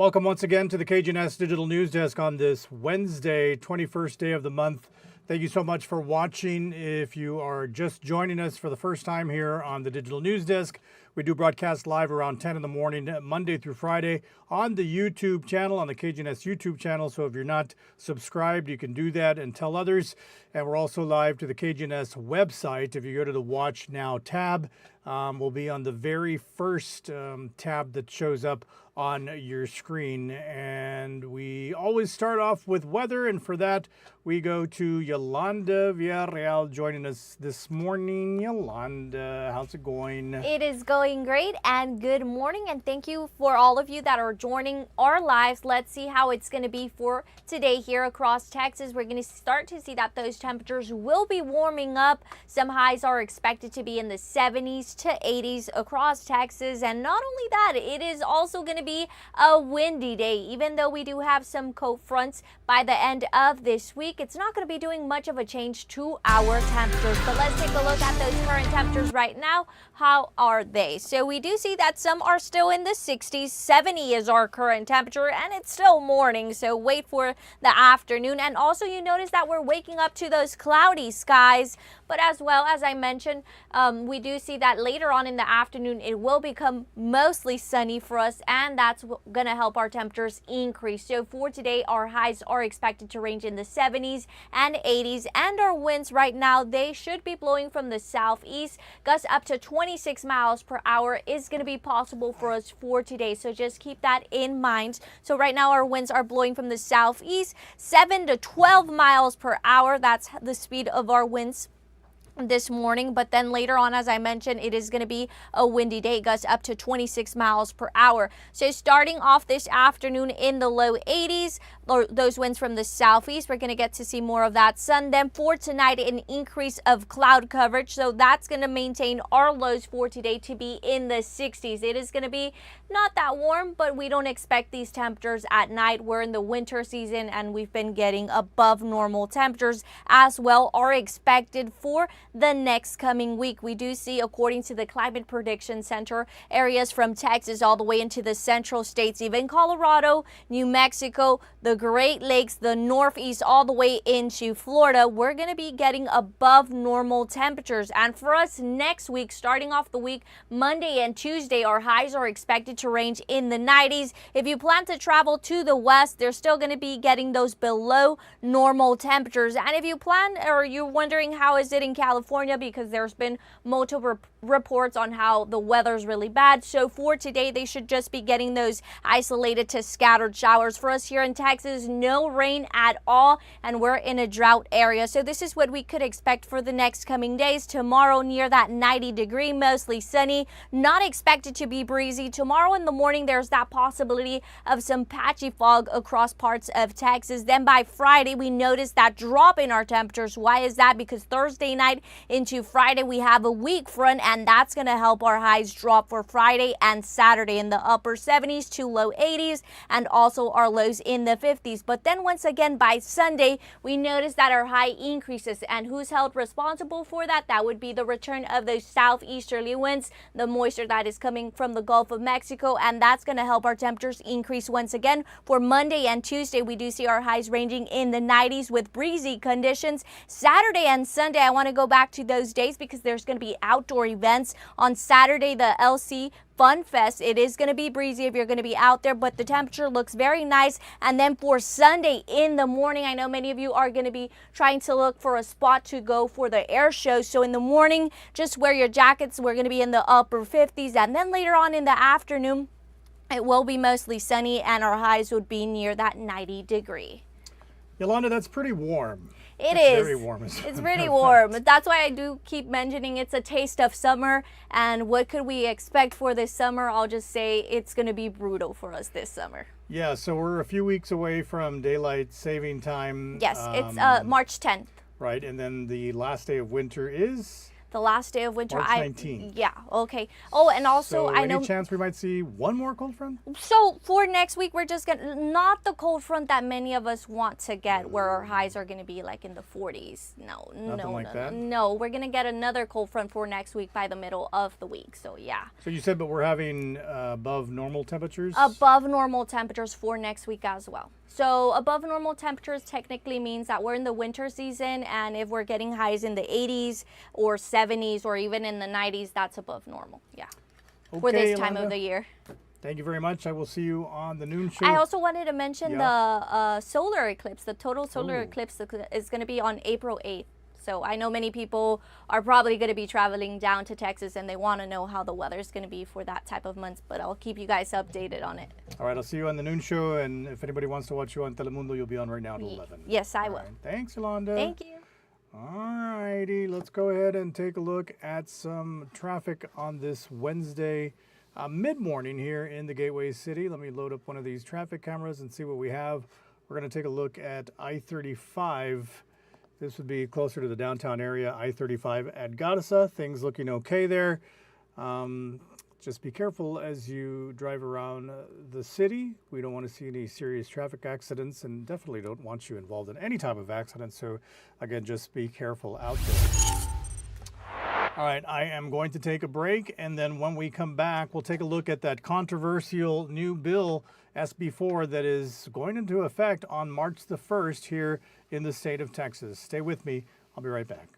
Welcome once again to the KGNS Digital News Desk on this Wednesday, 21st day of the month. Thank you so much for watching. If you are just joining us for the first time here on the Digital News Desk, we do broadcast live around 10 in the morning, Monday through Friday, on the YouTube channel, on the KGNS YouTube channel. So if you're not subscribed, you can do that and tell others. And we're also live to the KGNS website. If you go to the Watch Now tab, we'll be on the very first tab that shows up on your screen. And we always start off with weather, and for that we go to Yolanda Villarreal joining us this morning. Yolanda, how's it going? It is going great, and good morning, and thank you for all of you that are joining our lives. Let's see how it's going to be for today here across Texas. We're going to start to see that those temperatures will be warming up. Some highs are expected to be in the 70s to 80s across Texas, and not only that, it is also going to be a windy day. Even though we do have some cold fronts by the end of this week, it's not going to be doing much of a change to our temperatures. But let's take a look at those current temperatures right now. How are they? So we do see that some are still in the 60s. 70 is our current temperature, and it's still morning, so wait for the afternoon. And also you notice that we're waking up to those cloudy skies, but as well as I mentioned, we do see that later on in the afternoon it will become mostly sunny for us, and that's going to help our temperatures increase. So for today, our highs are expected to range in the 70s and 80s, and our winds right now, they should be blowing from the southeast. Gusts up to 26 miles per hour is going to be possible for us for today, so just keep that in mind. So right now our winds are blowing from the southeast, 7 to 12 miles per hour. That's the speed of our winds this morning, but then later on, as I mentioned, it is going to be a windy day, gusts up to 26 miles per hour. So starting off this afternoon in the low 80s, those winds from the southeast, we're going to get to see more of that sun. Then for tonight, an increase of cloud coverage, so that's going to maintain our lows for today to be in the 60s. It is going to be not that warm, but we don't expect these temperatures at night. We're in the winter season, and we've been getting above normal temperatures as well are expected for the next coming week. We do see, according to the Climate Prediction Center, areas from Texas all the way into the central states, even Colorado, New Mexico, the Great Lakes, the Northeast, all the way into Florida. We're going to be getting above normal temperatures. And for us next week, starting off the week, Monday and Tuesday, our highs are expected to range in the 90s. If you plan to travel to the west, they're still going to be getting those below normal temperatures. And if you plan, or you're wondering how is it in California, because there's been multiple reports on how the weather's really bad. So for today, they should just be getting those isolated to scattered showers. For us here in Texas, no rain at all, and we're in a drought area. So this is what we could expect for the next coming days. Tomorrow, near that 90-degree, mostly sunny, not expected to be breezy. Tomorrow in the morning, there's that possibility of some patchy fog across parts of Texas. Then by Friday, we notice that drop in our temperatures. Why is that? Because Thursday night into Friday, we have a weak front, and that's going to help our highs drop for Friday and Saturday in the upper 70s to low 80s, and also our lows in the 50s. But then once again, by Sunday, we notice that our high increases, and who's held responsible for that? That would be the return of those southeasterly winds, the moisture that is coming from the Gulf of Mexico, and that's going to help our temperatures increase once again. For Monday and Tuesday, we do see our highs ranging in the 90s with breezy conditions. Saturday and Sunday, I want to go back to those days because there's going to be outdoor events. On Saturday, the LC Fun Fest, it is going to be breezy if you're going to be out there, but the temperature looks very nice. And then for Sunday in the morning, I know many of you are going to be trying to look for a spot to go for the air show. So in the morning, just wear your jackets. We're going to be in the upper 50s. And then later on in the afternoon, it will be mostly sunny, and our highs would be near that 90-degree. Yolanda, that's pretty warm. It is. Very warm. It's pretty warm. That's why I do keep mentioning it's a taste of summer. And what could we expect for this summer? I'll just say it's going to be brutal for us this summer. Yeah, so we're a few weeks away from daylight saving time. Yes, it's March 10th. Right, and then the last day of winter is? The last day of winter. March 19th. Yeah, okay. Oh, and also So I know. any chance we might see one more cold front? So for next week, we're just gonna, not the cold front that many of us want to get, where our highs are gonna be like in the 40s. No, we're gonna get another cold front for next week by the middle of the week. So yeah. So you said, but we're having above normal temperatures? Above normal temperatures for next week as well. So above normal temperatures technically means that we're in the winter season, and if we're getting highs in the 80s or 70s or even in the 90s, that's above normal. Yeah. Okay, for this time Yolanda, of the year. Thank you very much. I will see you on the noon show. I also wanted to mention the solar eclipse. The total solar eclipse is going to be on April 8th. So I know many people are probably going to be traveling down to Texas, and they want to know how the weather is going to be for that type of month, but I'll keep you guys updated on it. All right, I'll see you on the noon show, and if anybody wants to watch you on Telemundo, you'll be on right now at 11. Yes, I will. Right. Thanks, Yolanda. Thank you. All righty, let's go ahead and take a look at some traffic on this Wednesday mid-morning here in the Gateway City. Let me load up one of these traffic cameras and see what we have. We're going to take a look at I-35. This would be closer to the downtown area, I-35 at Garza. Things looking okay there. Just be careful as you drive around the city. We don't want to see any serious traffic accidents, and definitely don't want you involved in any type of accident. So again, just be careful out there. All right, I am going to take a break, and then when we come back, we'll take a look at that controversial new bill, SB4, that is going into effect on March the 1st here in the state of Texas. Stay with me. I'll be right back.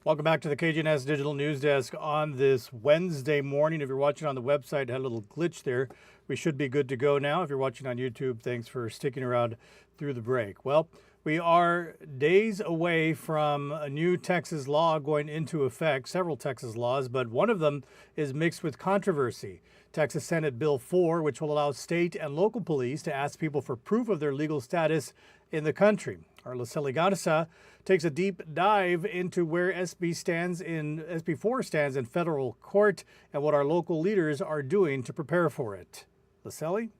Welcome back to the KGNS Digital News Desk on this Wednesday morning. If you're watching on the website, had a little glitch there. We should be good to go now. If you're watching on YouTube, thanks for sticking around through the break. Well, we are days away from a new Texas law going into effect, several Texas laws, but one of them is mixed with controversy. Texas Senate Bill 4, which will allow state and local police to ask people for proof of their legal status in the country. Our Lucely Garza takes a deep dive into where SB4 stands in federal court and what our local leaders are doing to prepare for it. Lucely?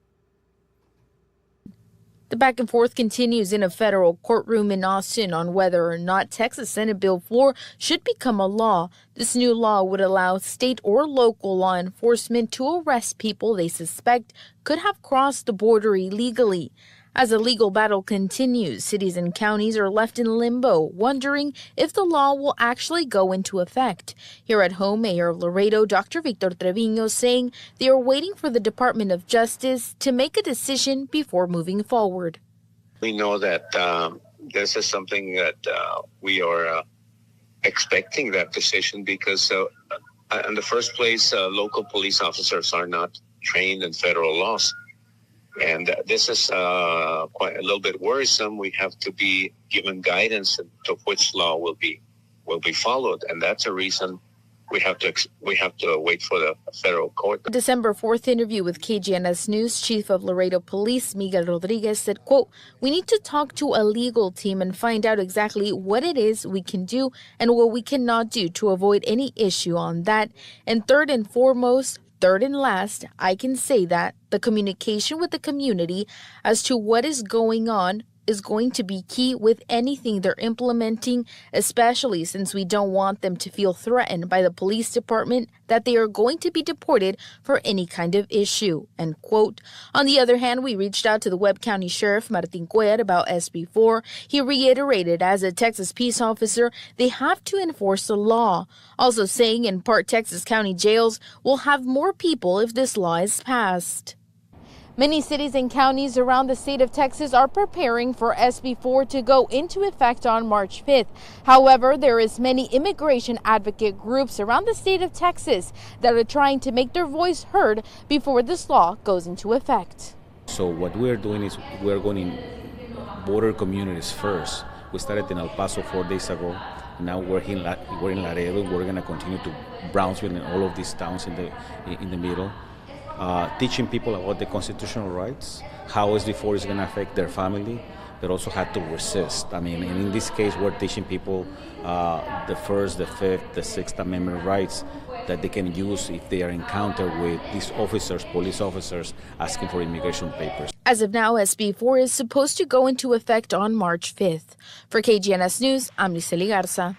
The back and forth continues in a federal courtroom in Austin on whether or not Texas Senate Bill 4 should become a law. This new law would allow state or local law enforcement to arrest people they suspect could have crossed the border illegally. As the legal battle continues, cities and counties are left in limbo, wondering if the law will actually go into effect. Here at home, Mayor of Laredo, Dr. Victor Treviño, saying they are waiting for the Department of Justice to make a decision before moving forward. We know that this is something that we are expecting that decision because in the first place, local police officers are not trained in federal laws. And this is quite a little bit worrisome. We have to be given guidance to which law will be followed, and that's a reason we have to wait for the federal court. A December 4th interview with KGNS News, Chief of Laredo Police Miguel Rodriguez said, quote, "We need to talk to a legal team and find out exactly what it is we can do and what we cannot do to avoid any issue on that. And third and last, I can say that the communication with the community as to what is going on is going to be key with anything they're implementing, especially since we don't want them to feel threatened by the police department that they are going to be deported for any kind of issue," end quote. On the other hand, we reached out to the Webb County Sheriff Martin Cuellar about SB4. He reiterated, as a Texas peace officer, they have to enforce the law. Also saying in part Texas County jails will have more people if this law is passed. Many cities and counties around the state of Texas are preparing for SB4 to go into effect on March 5th. However, there is many immigration advocate groups around the state of Texas that are trying to make their voice heard before this law goes into effect. So what we're doing is we're going in border communities first. We started in El Paso 4 days ago. Now we're in Laredo. We're going to continue to Brownsville and all of these towns in the middle. Teaching people about the constitutional rights, how SB4 is going to affect their family, but also how to resist. I mean, and in this case, we're teaching people the First, the Fifth, the Sixth Amendment rights that they can use if they are encountered with these officers, police officers, asking for immigration papers. As of now, SB4 is supposed to go into effect on March 5th. For KGNS News, I'm Liseli Garza.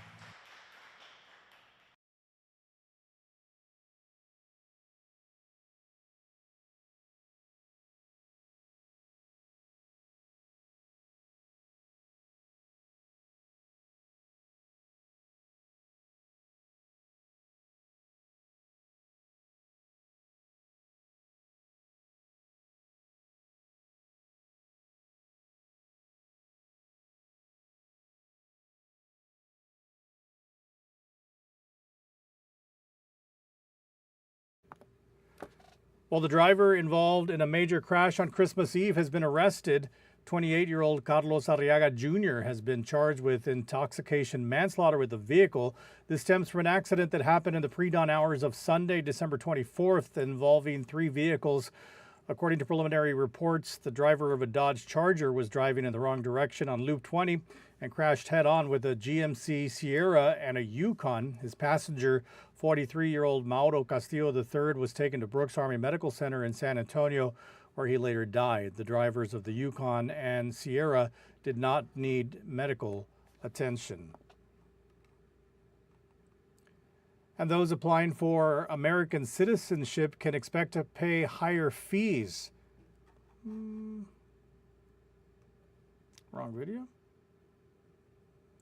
Well, the driver involved in a major crash on Christmas Eve has been arrested. 28-year-old Carlos Arriaga Jr. has been charged with intoxication manslaughter with the vehicle. This stems from an accident that happened in the pre-dawn hours of Sunday, December 24th, involving 3 vehicles. According to preliminary reports, the driver of a Dodge Charger was driving in the wrong direction on Loop 20 and crashed head-on with a GMC Sierra and a Yukon. His passenger, 43-year-old Mauro Castillo III, was taken to Brooks Army Medical Center in San Antonio, where he later died. The drivers of the Yukon and Sierra did not need medical attention. And those applying for American citizenship can expect to pay higher fees. Wrong video.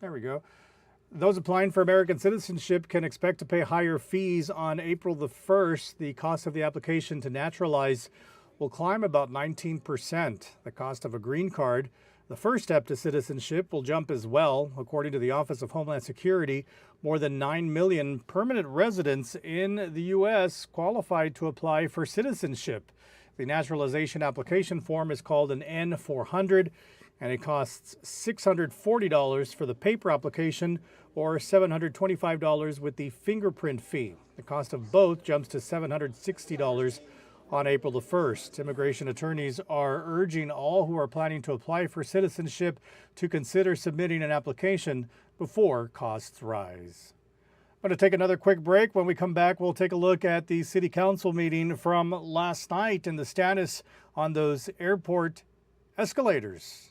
There we go. Those applying for American citizenship can expect to pay higher fees on April the 1st. The cost of the application to naturalize will climb about 19%. The cost of a green card, the first step to citizenship, will jump as well. According to the Office of Homeland Security, more than 9 million permanent residents in the U.S. qualified to apply for citizenship. The naturalization application form is called an N-400, and it costs $640 for the paper application or $725 with the fingerprint fee. The cost of both jumps to $760 on April the 1st. Immigration attorneys are urging all who are planning to apply for citizenship to consider submitting an application before costs rise. I'm going to take another quick break. When we come back, we'll take a look at the City Council meeting from last night and the status on those airport escalators.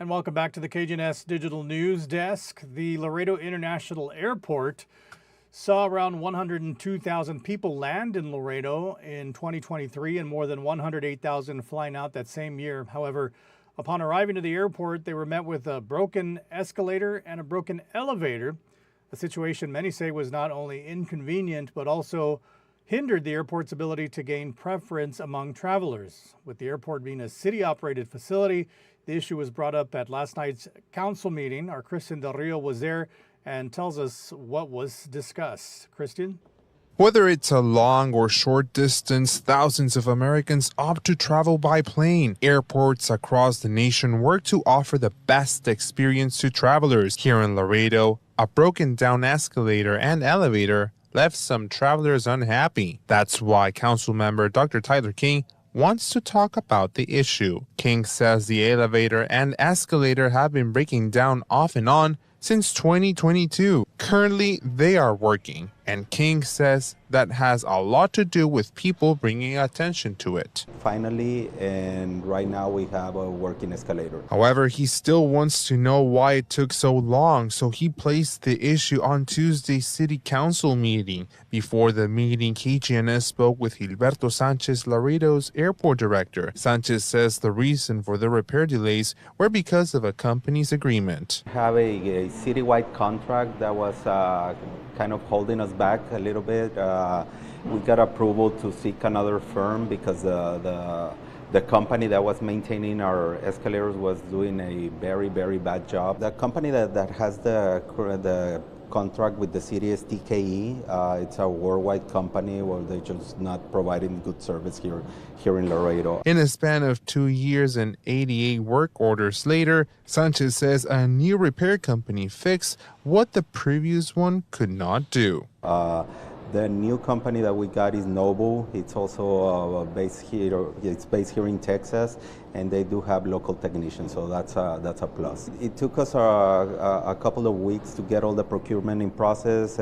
And welcome back to the KGNS Digital News Desk. The Laredo International Airport saw around 102,000 people land in Laredo in 2023 and more than 108,000 flying out that same year. However, upon arriving to the airport, they were met with a broken escalator and a broken elevator, a situation many say was not only inconvenient but also hindered the airport's ability to gain preference among travelers. With the airport being a city-operated facility, the issue was brought up at last night's council meeting. Our Christian Del Rio was there and tells us what was discussed. Christian? Whether it's a long or short distance, thousands of Americans opt to travel by plane. Airports across the nation work to offer the best experience to travelers. Here in Laredo, a broken down escalator and elevator left some travelers unhappy. That's why Council Member Dr. Tyler King wants to talk about the issue. King says the elevator and escalator have been breaking down off and on since 2022. Currently, they are working, and King says that has a lot to do with people bringing attention to it. Finally, and right now we have a working escalator. However, he still wants to know why it took so long, so he placed the issue on Tuesday's City Council meeting. Before the meeting, KGNS spoke with Gilberto Sanchez, Laredo's airport director. Sanchez says the reason for the repair delays were because of a company's agreement. We have a citywide contract that was kind of holding us back a little bit. We got approval to seek another firm because the company that was maintaining our escalators was doing a very, very bad job. The company that has the contract with the city is TKE. It's a worldwide company where they're just not providing good service here in Laredo. In a span of 2 years and 88 work orders later, Sanchez says a new repair company fixed what the previous one could not do. The new company that we got is Noble. It's also based here. It's based here in Texas, and they do have local technicians, so that's a plus. It took us a couple of weeks to get all the procurement in process.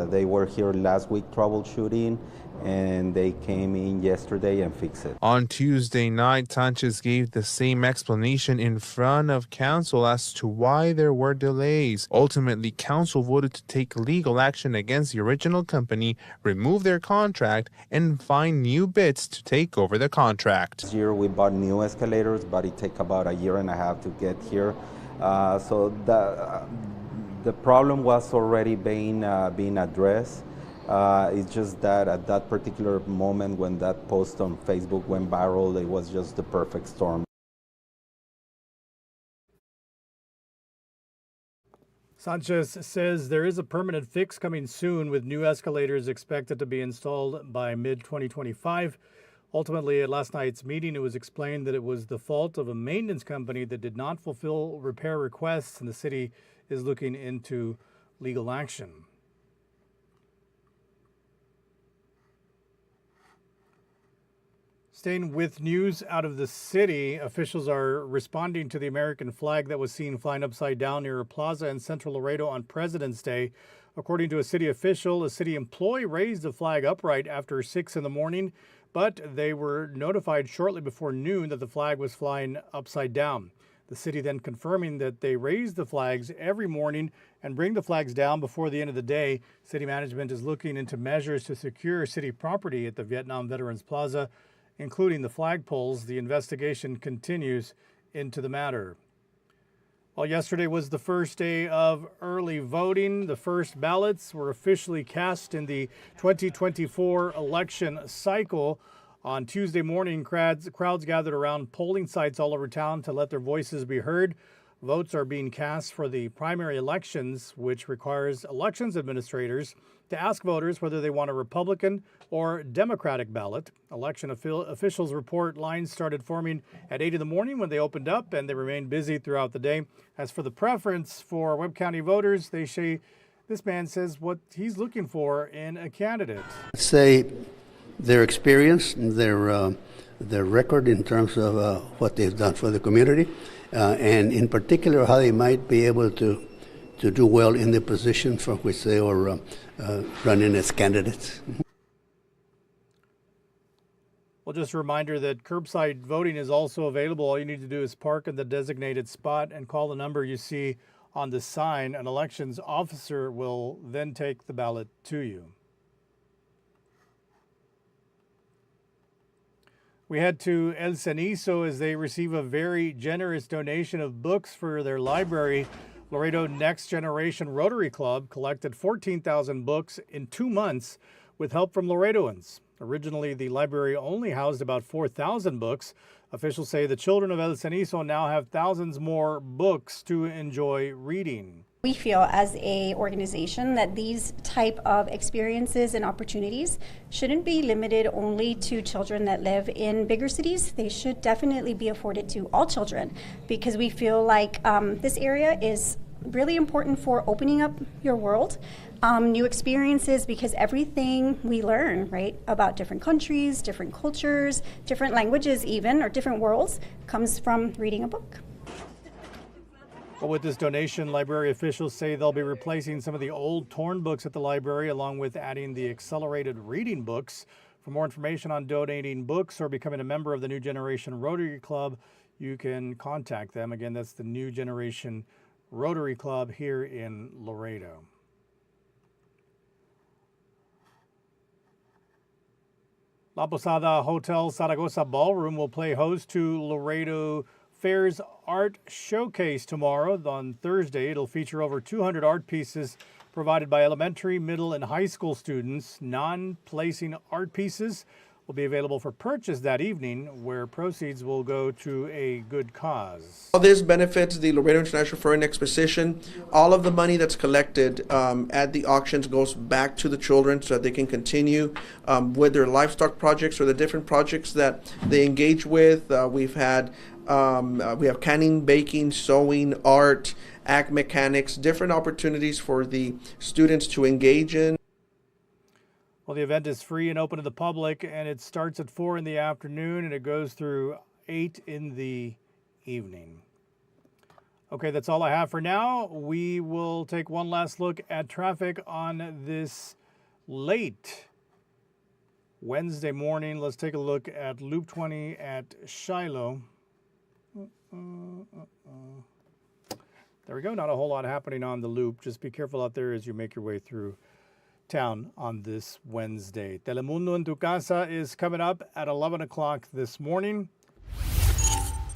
They were here last week troubleshooting, and they came in yesterday and fixed it. On Tuesday night, Sanchez gave the same explanation in front of council as to why there were delays. Ultimately, council voted to take legal action against the original company, remove their contract, and find new bids to take over the contract. This year we bought new escalators, but it takes about a year and a half to get here. So the problem was already being addressed. It's just that at that particular moment when that post on Facebook went viral, it was just the perfect storm. Sanchez says there is a permanent fix coming soon, with new escalators expected to be installed by mid-2025. Ultimately, at last night's meeting, it was explained that it was the fault of a maintenance company that did not fulfill repair requests, and the city is looking into legal action. Staying with news out of the city, officials are responding to the American flag that was seen flying upside down near a plaza in central Laredo on President's Day. According to a city official, a city employee raised the flag upright after 6 in the morning, but they were notified shortly before noon that the flag was flying upside down. The city then confirming that they raise the flags every morning and bring the flags down before the end of the day. City management is looking into measures to secure city property at the Vietnam Veterans Plaza, including the flagpoles. The investigation continues into the matter. Well, yesterday was the first day of early voting. The first ballots were officially cast in the 2024 election cycle. On Tuesday morning, crowds gathered around polling sites all over town to let their voices be heard. Votes are being cast for the primary elections, which requires elections administrators to ask voters whether they want a Republican or Democratic ballot. Election officials report lines started forming at 8 in the morning when they opened up, and they remained busy throughout the day. As for the preference for Webb County voters, they say this man says what he's looking for in a candidate. Say their experience, their record in terms of what they've done for the community, and in particular how they might be able to do well in the position for which they are running as candidates. Well, Well, just a reminder that curbside voting is also available. All you need to do is park in the designated spot and call the number you see on the sign. An elections officer will then take the ballot to you. We head to El Cenizo as they receive a very generous donation of books for their library. Laredo Next Generation Rotary Club collected 14,000 books in 2 months with help from Laredoans. Originally, the library only housed about 4,000 books. Officials say the children of El Cenizo now have thousands more books to enjoy reading. We feel as a organization that these type of experiences and opportunities shouldn't be limited only to children that live in bigger cities. They should definitely be afforded to all children, because we feel like this area is really important for opening up your world, new experiences, because everything we learn, right, about different countries, different cultures, different languages even, or different worlds, comes from reading a book. Well, with this donation, library officials say they'll be replacing some of the old torn books at the library, along with adding the accelerated reading books. For more information on donating books or becoming a member of the New Generation Rotary Club, you can contact them. Again, that's the New Generation Rotary Club here in Laredo. La Posada Hotel Zaragoza Ballroom will play host to Laredo Fair's Art Showcase tomorrow. On Thursday, it'll feature over 200 art pieces provided by elementary, middle, and high school students. Non-placing art pieces will be available for purchase that evening, where proceeds will go to a good cause. All this benefits the Laredo International Fair and Exposition. All of the money that's collected at the auctions goes back to the children so that they can continue with their livestock projects or the different projects that they engage with. We have canning, baking, sewing, art, ag mechanics, different opportunities for the students to engage in. Well, the event is free and open to the public, and it starts at 4 in the afternoon and it goes through 8 in the evening. Okay, that's all I have for now. We will take one last look at traffic on this late Wednesday morning. Let's take a look at Loop 20 at Shiloh. There we go. Not a whole lot happening on the loop. Just be careful out there as you make your way through town on this Wednesday. Telemundo en tu Casa is coming up at 11 o'clock this morning.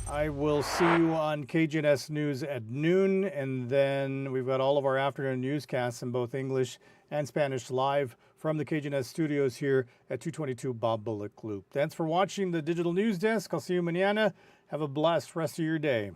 I will see you on KGNS News at noon, and then we've got all of our afternoon newscasts in both English and Spanish live from the KGNS studios here at 222 Bob Bullock Loop. Thanks for watching the Digital News Desk. I'll see you mañana. Have a blessed rest of your day.